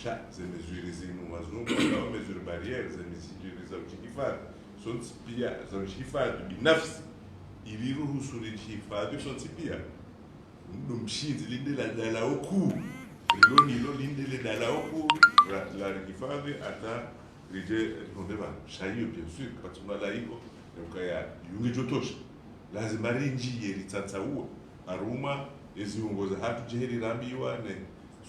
já ze mesures no wazungu au mesure barriere ze mesure za uhifadhi sonti pia za uhifadhi binafsi iliruhusu uhifadhi sonti pia ndo mshinzi linde la dala oku hilo linde le dala oku la uhifadhi hata rije ndeba shayo bien sûr quand on a laiko ukaya yungi jotosha lazima rinji yelitsatsaua aruma eziongoza hatu jeheri rambiwa ne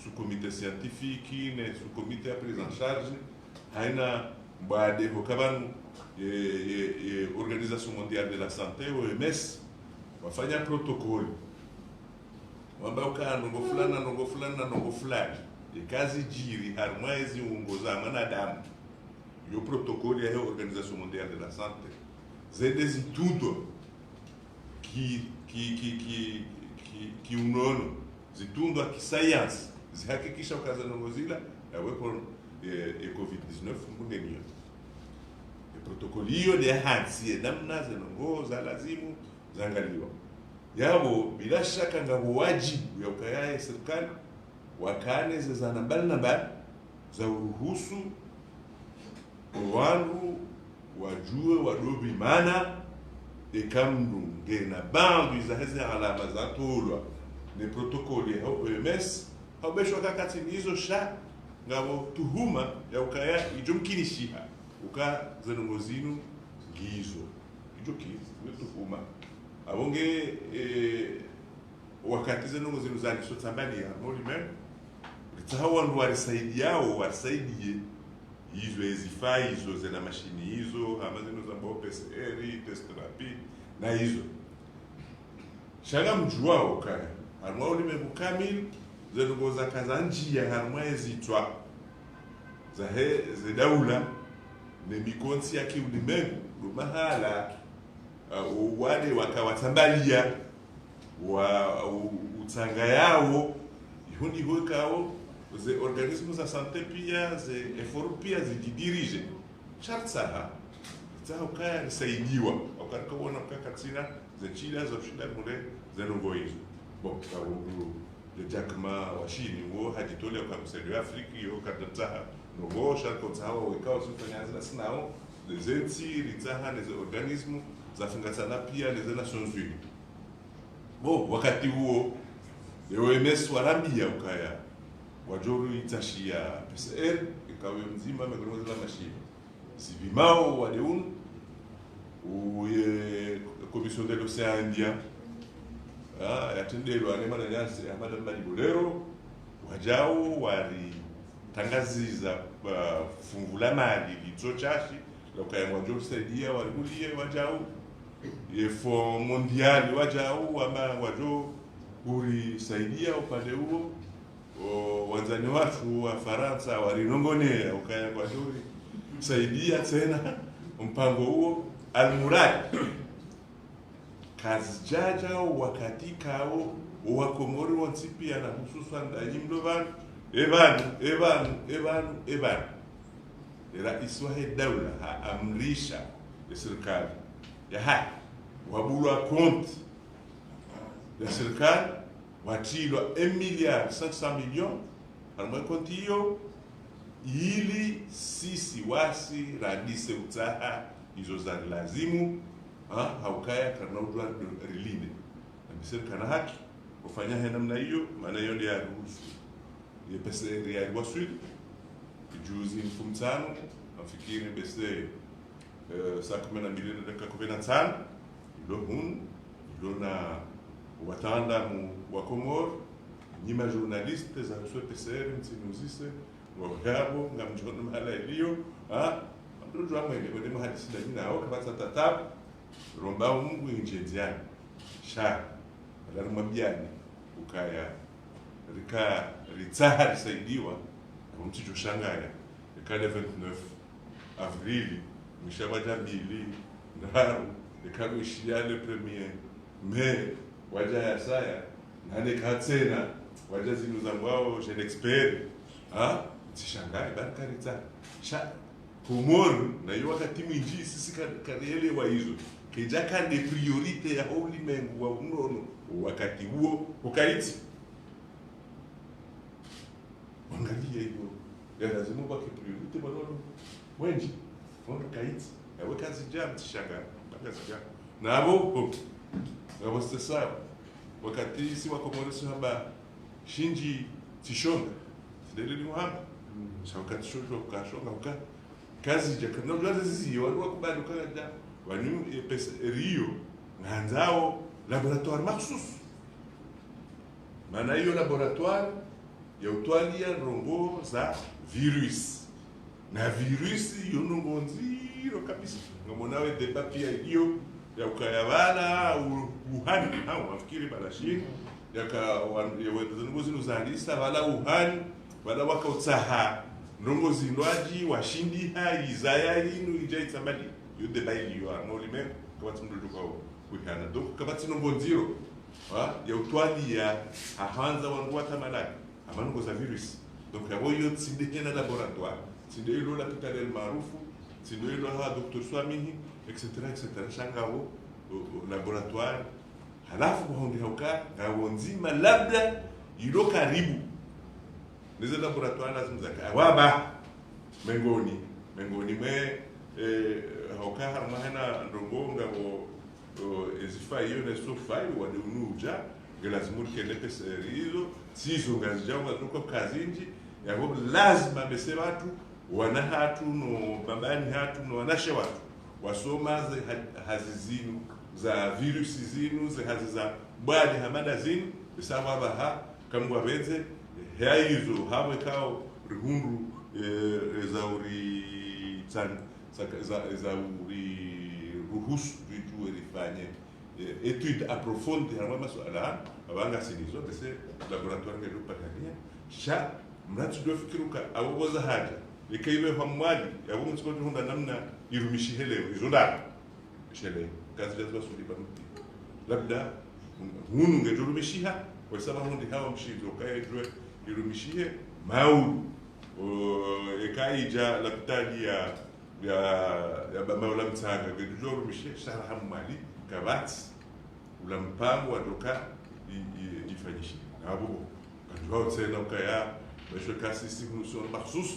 sous comité scientifique ne sous comité à prise en charge haina baade hokabanu Organisation mondiale de la santé OMS wafanya protocole wamba ukana nongo fulani kazi jiri harmaizi ungoza manadamu yo protocole ya Organisation mondiale de la santé zede zitundo ki unono zitundo kisayansi zihakikisha ukazanongozila yawepo COVID-19 munenio protokoli hiyo ni hansi namna zinongoza lazimu zangaliwa yabo bila shaka ngabo wajibu ya ukayaye serikali wakane za nambali za uruhusu wangu wajue wadobi mana ekamdu ngena bandu za hizo alama za tolwa ni protokoli ya OMS haubeshwa kakati hizo sha ngabo tuhuma ya ukaya ijumkinishiha uka zenongozinu gizo ijokizi tuhuma abonge wakati zenongozinu zali so tambani ya monument litahawa ndo warisaidie hizo ezifai hizo zena mashini hizo ama zeno za PCR test therapy na hizo shaga mjuao ukaya harmwa ulimengu kamili zenongoza kazanjia harmwa ezitwa zahe zedaula ne mikonsi yake ulimengu mahala wale wakawatambalia wa utanga yao ihundi huekao ze organismes za santé pia ze effort pia zijidirije shartsaha ukaya nisaidiwa ukarika uona ukakatsina ze chila za ushida mule ze nongoizo bon kaundu le jakma washini wo hajitole ukakusaidia Afrika yo kadataha nogo sharko tsawa wekao sufanyaza sinao les enti ritsaha les organismes zafungatana pia les Nations Unies bon wakati huo OMS warambia ukaya wajoro itashia PCR ikawe mzima megongoza mashine sivimao waleun uye commission de l'océan Indien yatendelwa ne mananyasi amada malibolero wajao wali tangaziza fungula mali litsochashi lokaya wajoro saidia walibulie wajao yefo mondiali wajao ama wajao uri saidia upande huo wanzani watu wa Faransa walinongonea ukaya kwa duri saidia tena mpango huo almurad kazi jaja wakati kao wa Komori wansipia na hususan dajimdovan evan rais wa dawla amrisha serikali ya hai wabulwa konti ya serikali watilwa 1,500 million harma konti hiyo ili sisi wasi radise utaha hizo za lazimu haukaya kana udwa rilinde na serikali haki kufanya namna hiyo maana hiyo ndio ruhusa ya PCR ya waswidi juzi mfumtano nafikiri bese sakmena milioni dakika 15 ilo na wataalamu wa Komoro nyima journaliste za PCR mtinuzise wahabo ngamjona mahala iliyo ndio jambo ile kwa hadisi da nao kama tatatabu romba Mungu injenziani sha alarumambiani ukaya rika ritsaha risaidiwa mtijo shangaya ikale 29 avrili mshabaja mbili ndaru ikago shiale premier mais waja ya saya nane katsena waja zinu zambao je l'expert tishangai barkaritsa sha Komoro na yo wakati mwinji sisi kariele wa hizo kijaka de priorite ya ulimwengu wa unono wakati huo ukaiti angalia hiyo ya lazima kwa priority bwana wengi wana kaiti yawe kazi jam tishanga kazi jam na hapo ngabo sasa wakati si wako mwanzo haba shinji tishonga sidele ni hapa shauka tishonga ukashonga uka kazi ja kana ndio zizi watu wakubali ukaja wanu Rio nganzao laboratoire maksus maana hiyo laboratoire ya utwalia rongo za virus na virus yonongonziro kabisa ngamonawe deba pia hiyo ya ukayabala Wuhan au wafikiri balashi yaka wenzangu zinu zalisa wala Wuhan wala wakautsaha ndongo zinwaji washindi hai izaya inu ija itamali yo deba hiyo no lime kwa tundu kwa kuhana donc kabati nongonziro ya utwali ya ahanza wanwa tamalaki amanungo za virus donc yabo yo tsinde na laboratoire tsinde ilo la hospitali maarufu tsinde ilo ha Dr. Swamihi etc shangao laboratoire halafu hondi hauka ngao nzima labda ilo karibu nizo laboratoire lazima zaka waba mengoni mwe hauka harmana ndongo ngao ezifai hiyo na sofai wade unuja lazima kende PCR hizo sizo ngazijao tuko kazinji yabo lazima bese watu wana hatu no babani hatu no wanashe watu wasoma hazizinu za virusi zinu za haziza bwadi hamada zinu bisaba baha kamwa benze hizo hawe kao rihundu za uri za uri ruhusu vitu rifanye étude approfondie harama masuala abanga sinizo bese laboratoire ngelo pakania sha mratu do fikiruka awoza haja ikaiwe hamwali yabo mutiko hunda namna irumishi heleo izonda shele kazi lazima sulipa mti labda hunu ngejurumishiha kwa sababu hundi hawa mshizo kaidwe irumishihe mau ekaija lapitali ya maula mtanga ngejurumishihe sharaha mali kabati ula mpango watoka ifanyishe nabo kanjwa tsena ukaya basho kasi simuso mahsus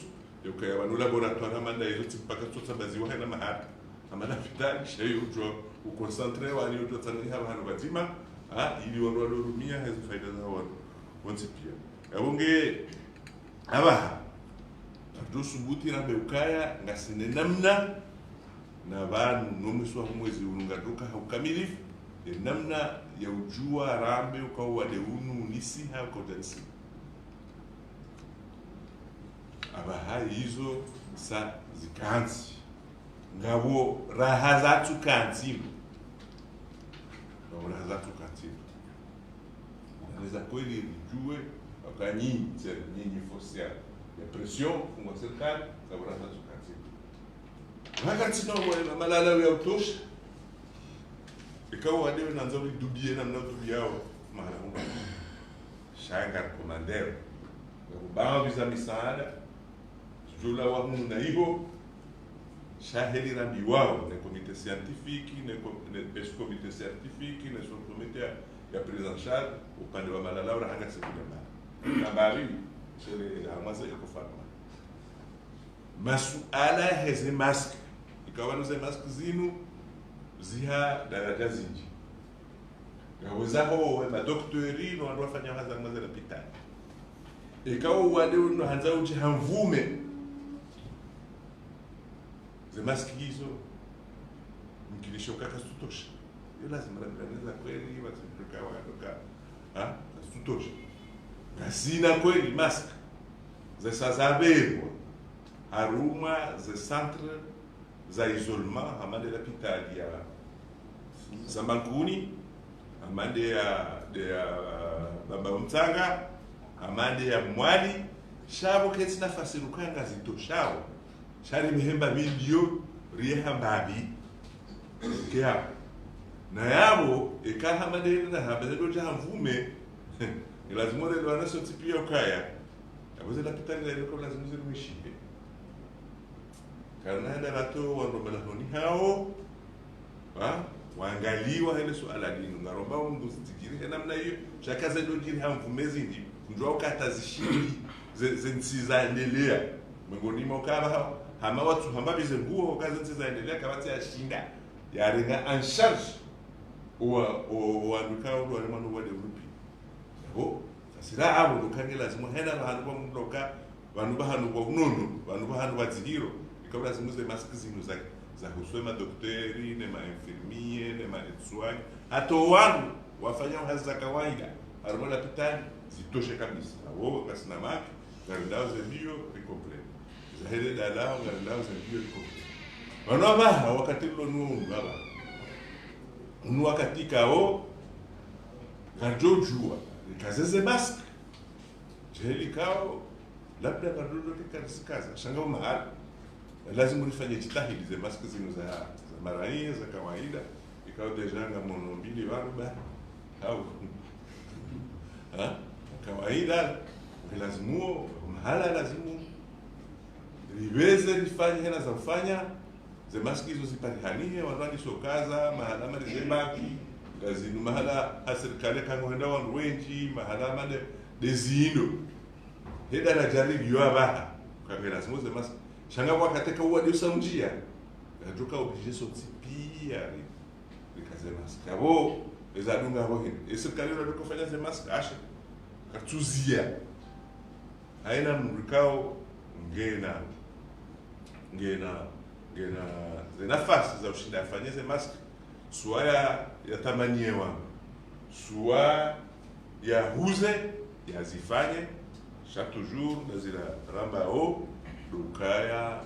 ukaya wanu laboratoire amanda hizo tipaka tsotsa baziwa hena mahapa amana fitali sheyo ujo ukoncentre wani ujo tsani haba hano batima ili wanu walurumia hizo faida za wanu wanzi pia abunge aba dusubuti na beukaya ngasine namna na vanu nomiswa mwezi unungaduka haukamilifu namna ya ujua rambe ukao wade unu nisi hakodansi abaha hizo sa zikanzi ngabo raha zatu kanzimu raha zatu kanzimu unaweza kweli ujue wakanyinyi force ya pression kwa serikali sababu raha zatu kanzimu wakati no malala ya utosha ikawa wade wanaanza kudubie na mnadubia yao mara moja shanga komandero ngubao biza misaada jula wa huna hiyo shaheli rabi wao na komite scientifique na komite scientifique na komite ya prise en charge upande wa malala ura hanga sekunda habari shele hamasa ya kufanya masuala heze mask ikawa nuze mask zinu ziha daraja zinji ngawezaho madoktori no ando afanya haza mwanzo lapitani ikawa wale no hanza uchi hamvume ze maski hizo mkilishoka kasutosha yo lazima labda kweli watu watoka kasutosha kasina kweli mask ze sazaberwa haruma ze centre za isolement amande l'hôpital ya Zambanguni amande ya baba mtanga amande ya mwali shabo keti nafasi rukanga zitoshao shari mihemba video riha mbabi kia na yabo ekaha amande na habedo jamvume lazima ile wanaso tipia ukaya abuze l'hôpital ile kwa lazima zirumishike karena ada ratu wanobalahoni hao waangaliwa ile swala dini ngaromba muzikiri namna hiyo chakaza ndio jiri hamvumezi ndi ndio ukatazishiri zensiza endelea miongoni mwa kama hama watu hamba bize nguo kazi zaendelea kabati ya shinda ya renga en charge wa ndukao ndo alimano wale rupi ho kasira abo dukange lazima hena bahanu kwa mdoka vanhu bahanu kwa kununu vanhu bahanu vadzihiro ikaba lazima ze mask zinu za kuswema daktari ne infirmier ne soigne hata wangu wafanya kazi za kawaida harmonia pitani zitoshe kabisa wao kasina maki garindao ze bio recomplete zahele dalao garindao ze bio recomplete wanaba wakati lo nunu baba nu wakati kao gajojua kazeze mask jeli kao labda kadodo katika shangao mahali lazima nifanye jitahidi ze mask zinu za maraia za kawaida ikao dejanga mono mbili waruba au kawaida lazimu mahala lazimu liweze lifanye hena za kufanya ze mask hizo zipatikanie wanani sokaza mahala mali zebaki lazima mahala serikali kangoenda wandu wengi mahala male dezindo heda na jaribu yoabaha kangera simuze mas shanga wakateka uwa dio samjia ndoka oblige so tipia rikaze mas kabo ezadunga bohin serikali ndo kufanya ze mas asha katuzia haina mrikao ngena ze nafasi za ushinda afanye ze mas suaya ya tamanyewa suwa ya huze ya zifanye chaque jour nazira rambao dukaya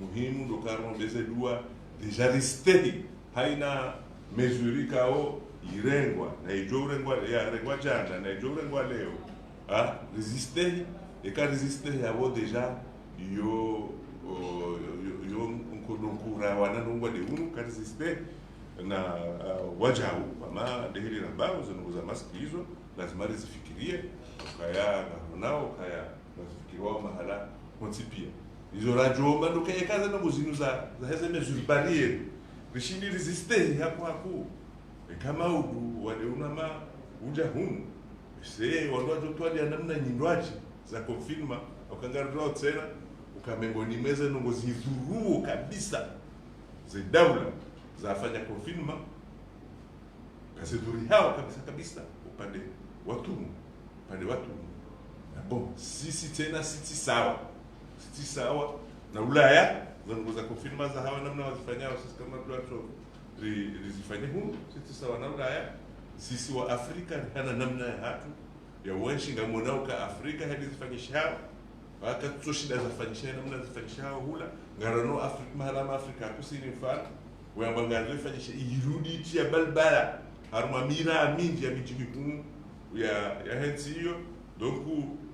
muhimu dokarmo beze dua deja ristei haina mesuri kao irengwa na ijorengwa ya rengwa jana na ijorengwa leo resistei e ka resistei abo deja yo nkodonkura wana nungwa de unu ka resistei na wajau ama dehili rambao zonuza maski hizo lazima zifikirie kaya nao kaya nafikiriwa mahala kontipia hizo rajomba ndo kaya kaza na muzinu za heze mesure barriere rishindi resiste hapo kama udu wale unama uja hunu se wando jotwali namna nyindwaji za confirma ukangarwa tena ukamengoni meze nongo zidhuru kabisa za daula zafanya confirma kasidhuri hao kabisa upande watu bon sisi tena sisi sawa na Ulaya zanguza confirma za hawa namna wazifanyao sisi kama watu rizifanye huko sisi sawa na Ulaya sisi wa Afrika hana namna ya hatu ya uenshinga monao ka Afrika hadi zifanyisha waka tushida zafanyisha namna zifanyisha hula ngarano Afrika mahala Afrika kusini mfano wamba ngaro ifanyisha irudi tia balbala harma mira mingi ya miji mikuu ya hensi hiyo donc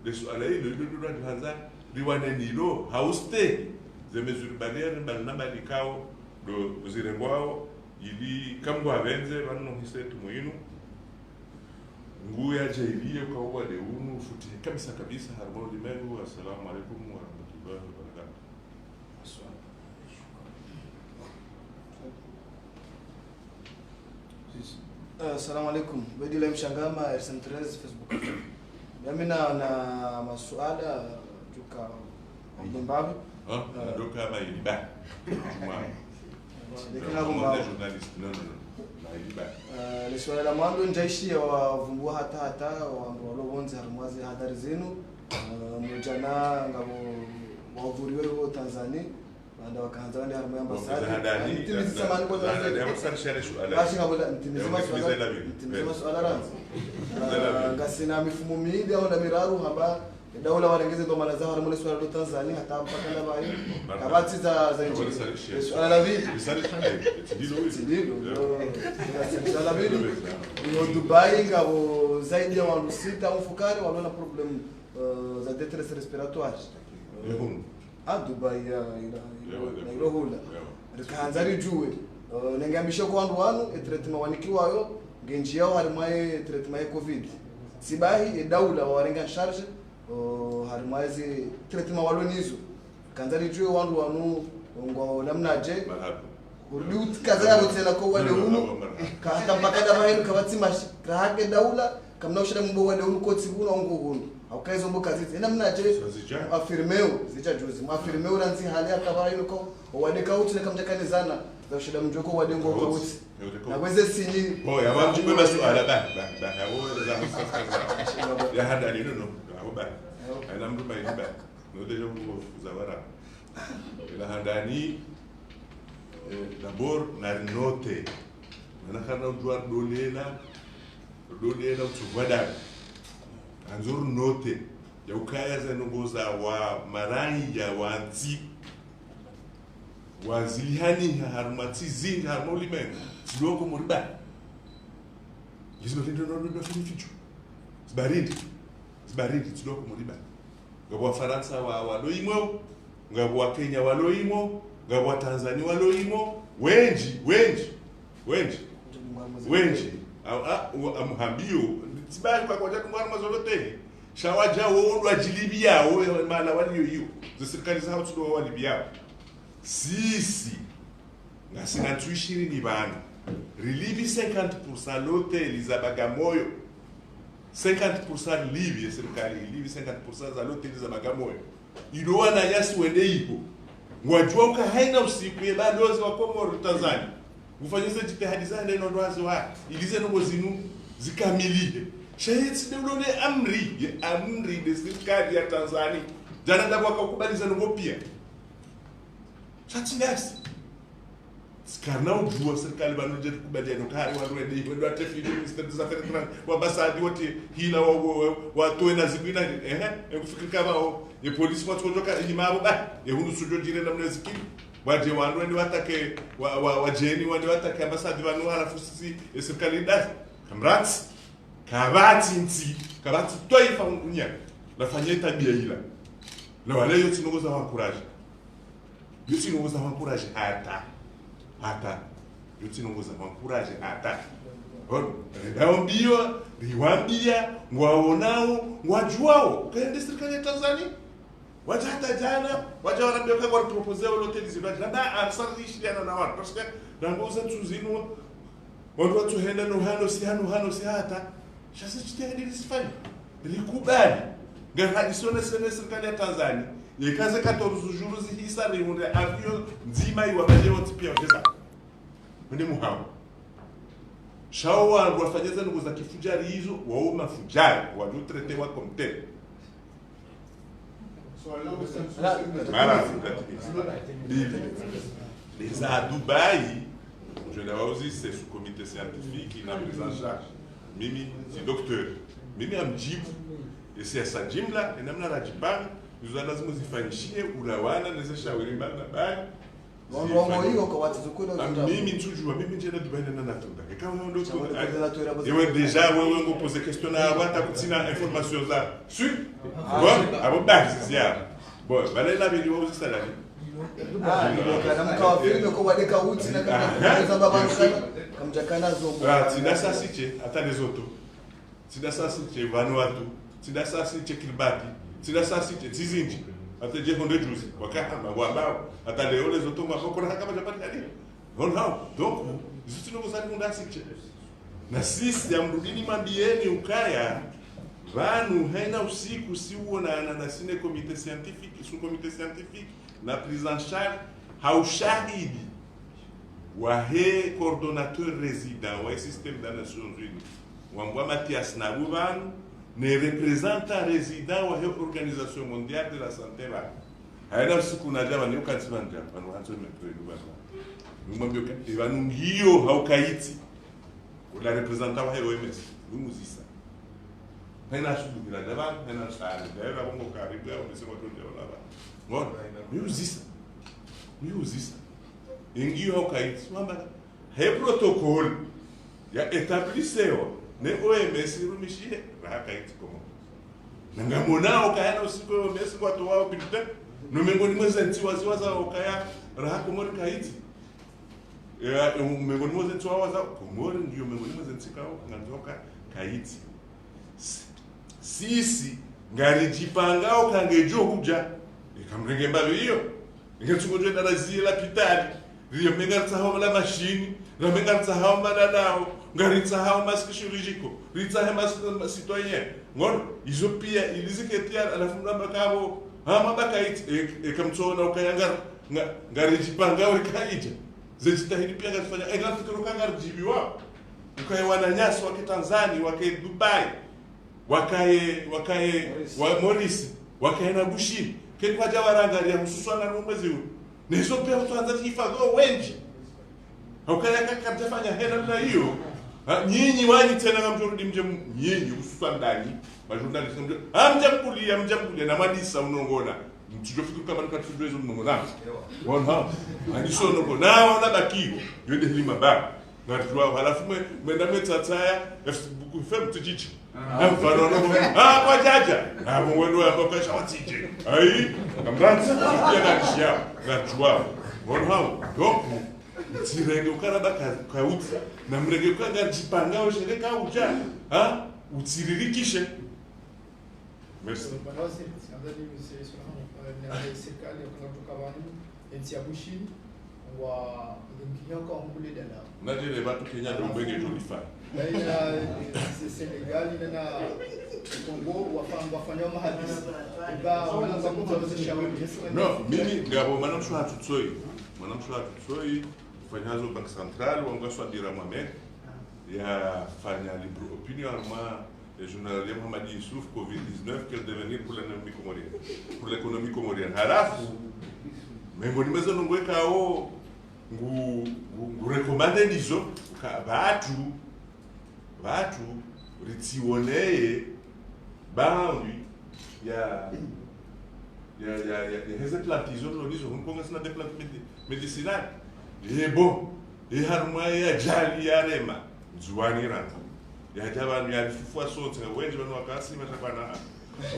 le soleil le droit de hanza riwane nilo hauste ze mesure barriere balna balikao do zirengwao ili kamwa benze bano hisetu muinu nguya jailie kwa wale unu futi kabisa harmo limengu. Assalamu alaikum wa rahmatullahi wa barakatuh. Assalamu alaikum. Badila Mshangama SM13 Facebook. Mimi na masuala juka Zimbabwe. Ndoka mailiba. Nikina kumba journalist no. Mailiba. Le swala la mwanzo nitaishia wavumbua hata walobonza harumwazi hadari zenu mjana ngabo wahudhuriwe wa Tanzania baada wakaanza wale harumwa ambasada ntimizi samani kwa Tanzania yamusarishane suala basi ngabo ntimizi masuala ranzi ngasina mifumo mingi au na miraru haba daula walengeze ndo mala zao harumwa swala la Tanzania hata mpaka na bayi kabati za nchi swala la vile swala la vile ni Dubai ngabo zaidi ya watu 6 mfukari wanaona problem za détresse respiratoire Dubai ila hula rikaanzari juwe nengambisha kwa wanu treatment wanikiwayo genji yao harimai treatment ya covid sibahi daula warenga charge harimai treatment walonizo kanzari juwe wanu ngo namnaje kurudi kaza yabo tena kwa wale unu kahata mpaka da bahili kabati mashi krahake daula kamna ushida mbo wale unkoti huna unguhunu aukaezo mbo kazi ina mnaje afirmeo zija juzi afirmeo ranzi hali akabayo ko wade kauti na kamjakanizana za ushida mjoko wade ngo kauti na weze sinyi ya wamjumbe masuala ba hawo za sasa ya hada ni no ba ana mdu ba no deja zawara ila handani d'abord na note na kana ujuar dolela utugwada anzur note ya ukaya za ngoza wa marangi ya wanti wazilihani harmati zinga harmolimen siloko muriba yizo ndo fichu zibaridi siloko muriba ngabo Faransa wa loimo ngabo Kenya wa loimo ngabo Tanzania wa loimo wenji amhambio tibali kwa kwa mwana mazolote shawaja wo ajilibia wo maana wali hiyo serikali za hatu wa walibia sisi ngasina tuishiri ni bana relivi 50% l'hôtel za Bagamoyo 50% livi serikali livi 50% za l'hôtel za Bagamoyo iloa na yasi wende ipo ngwajua ukahaina usiku ye balozi wa Komoro Tanzania ufanyeze jitihadi za neno ndoazo wa ilize nongo zinu zikamilihe shahidi dewlone amri de serikali ya Tanzania jana ndabwa kukubaliza nongo pia chatinasi sikarna ujua serikali banoje kubaliana kari warwede wendo atefili minister za federal wa basadi wote hila wa toena zibina kufikiri kama ye polisi watu kutoka imamo ba ye hunu sujo jire na mneziki waje wanwende watake wajeni wande watake ambasadi banu halafu sisi serikali ndasi kabati toifa unya la fanyia tabia ila na wale yote ngoza wa courage yote ngoza wa courage hata yote ngoza wa courage hata ndaombiwa riwambia ngwaonao ngwajuao kaende serikali ya Tanzania wacha hata jana wacha wanambia kwa propose hotel zibaki na ansarishiliana na watu parce que nangoza tuzinu watu henda no hano si hata shasa chitende sifanye likubali ngahadisone serikali ya Tanzania yekaze 14 jours hisa riunde avion nzima iwabaje wote pia wacheza ndi muhao shawa wafanyeza ngo za kifujari hizo wao mafujari wajutrete wa komte les à Dubaï je l'ai aussi c'est sous comité scientifique il a pris en charge mimi si docteur mimi amjibu et c'est ça jimla namna rajipanga nous lazima zifanyishie ulawana naweza shauri mbana bali Wongo hiyo kwa watu zukuna mimi tujua mimi njena Dubai na natunda kama ndo ewe déjà wewe ngo poser question na wata kutina information za sur bon abo basi ya bon bale la bili wao salani kana mkawa filme kwa wadeka uti na kama za baba kamjakana zongo tina sasiche hata les autos tina sasiche Vanuatu tina sasiche Kiribati tina sasiche Tizinji hata je konde juzi wakahama wabao hata leo les autos maboko kama japani hadi donc zitu ngo zali munda siche na sisi ya mrudini mambieni ukaya vanu haina usiku si uona na sine comité scientifique sous comité scientifique na prise en charge haushahidi wa he coordonnateur résident wa système des Nations Unies wambwa Mathias Nabuvanu ne représentant résident wa he organisation mondiale de la santé là haina usiku na jama ni ukatsibanja vanu hanzo metro bana mwambio vanu ngio haukaiti la représentante wa OMS lumuzisa haina shughuli bila dawa haina sala dawa bongo karibu au nisema tu ndio laba mbona miuzisa ingio haukaiti mwamba he protocol ya établissewa ne OMS rumishie hakaiti komo nangamonao kayana usiku OMS kwa to wao bulletin no mengoni mwezi waziwaza okaya rahako mori kaiti mengoni mwezi waza komori ndio mengoni mwezi kao nganzoka kaiti sisi ngarijipangao kangejo huja ikamrenge mbayo hiyo ngetungoje darazi la pitali riyo menga tsahoma la machine na menga tsahoma la nao ngaritsa hao masque chirurgical ritsa ha masque citoyen ngono izo pia iliziketia alafu mnamba kabo mabaka ekamtsona ukayanga ngarijipanga wekaija zejitahidi pia ngafanya ngafikiro kanga rijibiwa ukayewana nyasi wake Tanzania wake Dubai wakaye wa Morris wakaye na Bushi keni kwa jawarangalia hususana na mwezi huu nizo pia tuanza hifadhi wengi ukayaka kabjafanya hela na hiyo nyinyi wani tena ngamjorudi mje nyinyi hususana ndani majurnalisti mjamkulia na madisa unongona mtujofikiri kama nikatujuezo mnongona wana anisono kona ona bakio yende hilima ba ngatwa halafu mwenda metsataya buku fem tujiji mfano kwa jaja mwendo wa kwa shawatije ai kamranza pia ngachia ngatwa wana doku tirenge ukaraba kauti na mrege ukanga jipanga ushireka uja utiririkishe. Merci. serikali kutoka wanu nchi ya Bushi wa ngimkinyoko ngule dala Najile watu Kenya ndio mbenge tulifanya Senegal na Kongo wafanya mahadisi ba wanaanza kutozesha no mimi ngabo manamshwa tutsoi fanyazo Banque Centrale wangaswa dira Mohamed ya fanya libre opinion le journaliste Mohamed Youssouf Covid-19 quel devenir pour l'économie comorienne halafu miongoni mwezo nongweka ngu recommande ndizo watu ritsioneye bandu ya heze plantizo ndizo hunkonga sina de plantes médicinales et bon et harma ya jali ya rema zuani ranta ya jabanu ya fufua sote wenje bano wakasi matakana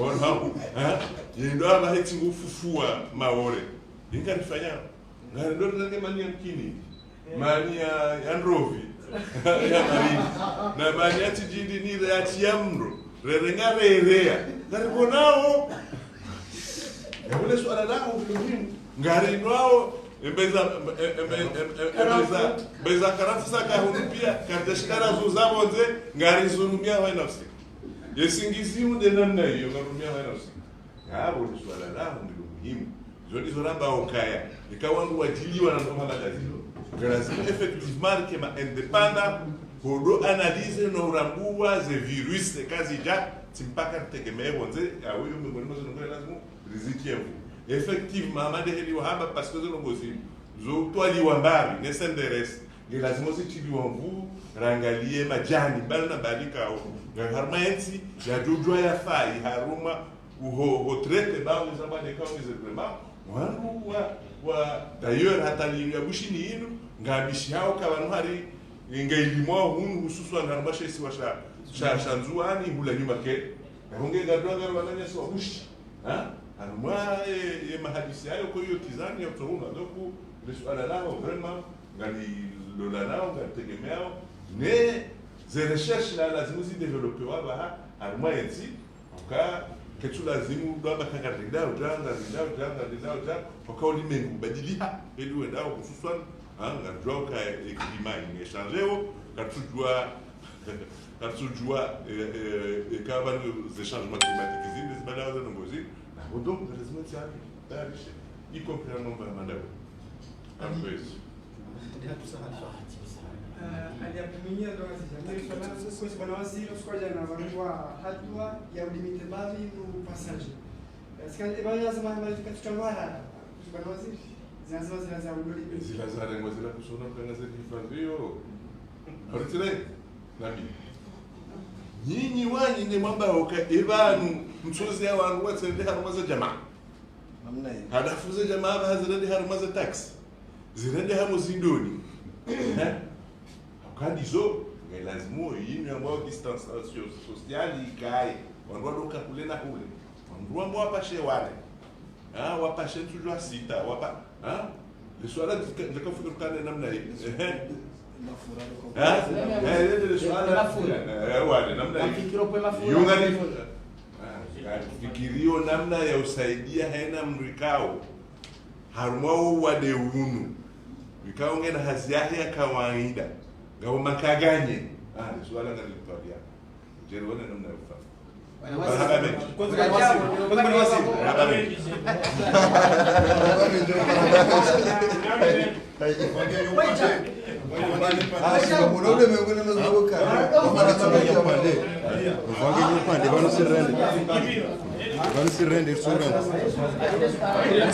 ona yendo aba heti ngufufua maore ingalifanya ngalo ndio mani ya mkini mani ya ndrovi ya mari na mani ya tijindi ni ya tiamro rerenga rerea ngalibonao yabule swala lao muhimu ngari nao Beza karafisa kahunupia katashikara zuzabonze ngari zunumia wa nafsi yesingizi unde namna hiyo ngarumia wa nafsi hapo ni swala lao ndio muhimu zodi zoramba okaya ikawangu wajiliwa na ndoma magazino lazima effectivement que ma indépendant pour analyser no rambua ze virus de kazija timpaka tegemea bonze awo miongoni mwa zingine lazima riziki yangu effectivement madeheli wahamba parce que zongozi zo twali wambari nesenderes ni lazima zitili wangu rangalie majani bali na balika harmaenti ya jujwa ya fai haruma uho trete ba les abane ka les vraiment wangu wa d'ailleurs hata linga bushini ino ngabishi hao kabanu hari ngailimo hunu hususu anarba shesi washa shanzuani hula nyuma ke honge gadwa garwa nanya so bushi haruma mahadisi hayo kwa hiyo kizani ya kutouna doku swala lao vraiment ngali lola lao ngategemeao ne ze recherche la lazima zi developer wa haruma yenti ka ketu lazimu baba kakarida ujanga kwa ulimwengu badiliha ili uendao hususan ngajua ka klima imechangeo katujua kama les changements climatiques zile zibadala za ngozi na donc lazima tiani tarishe y compris mambo ya mandao ampezo aliapimilia ndo azijamii kwa sababu waziri uskoja na barua hatua ya ulimite bali no passage sikali bali lazima mali tukatutawala kwa waziri zinazo za ulimite zilazare ngozi la kusona kwa ngazi hifadhio haritire nabi nyinyi wanyi ni mwamba hoka ibanu mchuzi ya wangu watsende harumaza jamaa namna hiyo hadafuze jamaa bazirende harumaza tax zirende hamu zindoni kandizo lazima yini ambao distanciation sociale ikae wandu doka kule na kule wandu ambao wapashe wale wapashe tujua sita wapa le swala ndikafuka kukane namna hii le swala wale namna hii yungani fikirio namna ya usaidia haina mrikao harumao wade unu vikao ngena hazi yake ya kawaida ngao makaganye swala ngani tutalia jeri wana namna ufa Vamos se render,